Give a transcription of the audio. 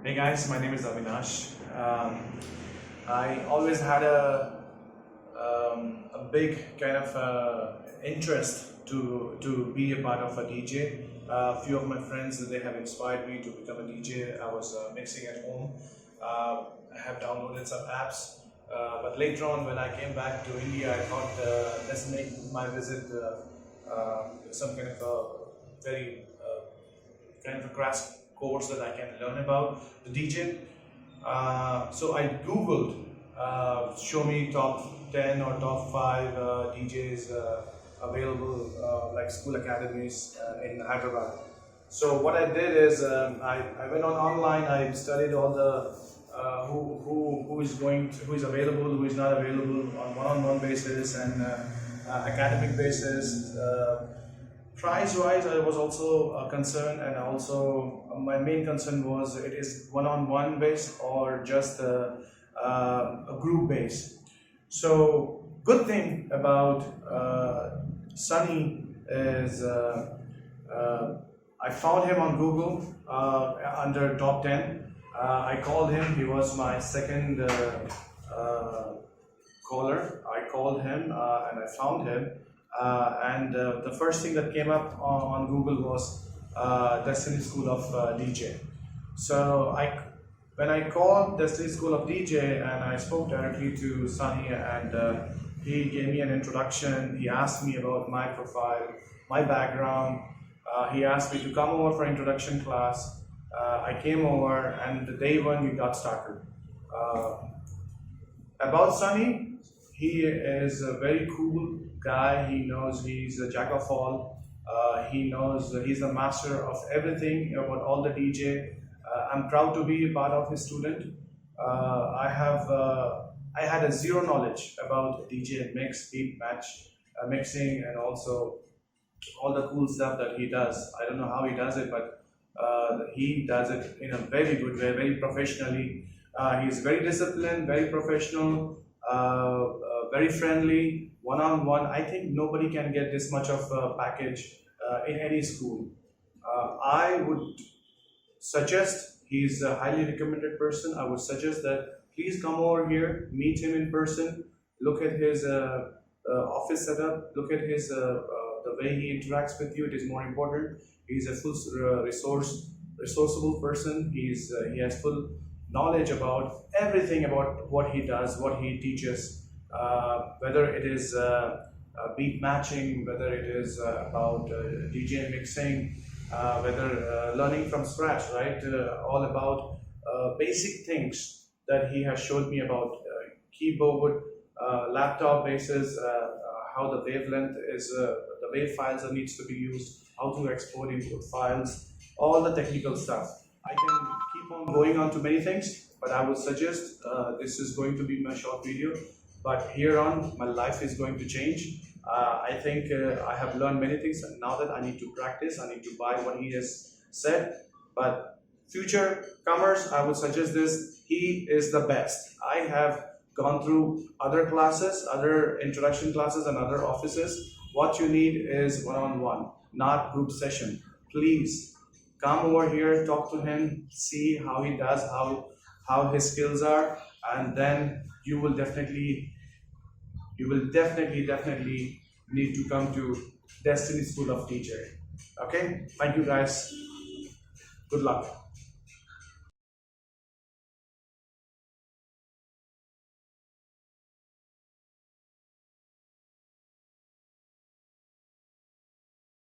Hey guys, my name is Avinash. I always had a big kind of interest to be a part of a DJ. A few of my friends, they have inspired me to become a DJ. I was mixing at home. I have downloaded some apps, but later on when I came back to India, I thought let's make my visit some kind of a very kind of a crash course that I can learn about the DJ. So I googled show me top 10 or top 5 DJs available like school academies in Hyderabad. So what I did is I went on online. I studied all the who is available, who is not available on one-on-one basis and academic basis. Price-wise, I was also concerned, and also my main concern was it is one-on-one based or just a group based. So good thing about Sunny is I found him on Google under top 10. I called him. He was my second caller. I called him and I found him. The first thing that came up on Google was Destiny School of DJ. So when I called Destiny School of DJ and I spoke directly to Sunny, and he gave me an introduction. He asked me about my profile, my background. He asked me to come over for introduction class. I came over, and the day one we got started. About Sunny, he is a very cool guy. He knows he's a jack of all. He knows he's the master of everything about all the DJ. I'm proud to be a part of his student. I had a zero knowledge about DJ mix, beat match, mixing, and also all the cool stuff that he does. I don't know how he does it, but he does it in a very good way, very professionally. He's very disciplined, very professional. Very friendly, one-on-one. I think nobody can get this much of a package in any school. I would suggest, he's a highly recommended person. I would suggest that please come over here, meet him in person, look at his office setup, look at his the way he interacts with you. It is more important. He's a full resourceable person. He has full knowledge about everything about what he does, what he teaches. Whether it is beat matching, whether it is about DJ mixing, whether learning from scratch, right? All about basic things that he has showed me about keyboard, laptop basis, how the wavelength is, the wave files that needs to be used, how to export input files, all the technical stuff. I can keep on going on to many things, but I would suggest this is going to be my short video. But here on, my life is going to change. I think I have learned many things, and now that I need to practice, I need to buy what he has said. But future comers, I would suggest this. He is the best. I have gone through other classes, other introduction classes, and other offices. What you need is one-on-one, not group session. Please come over here, talk to him, see how he does, how his skills are, and then you will definitely need to come to Destiny School of DJ. Okay, thank you guys. Good luck.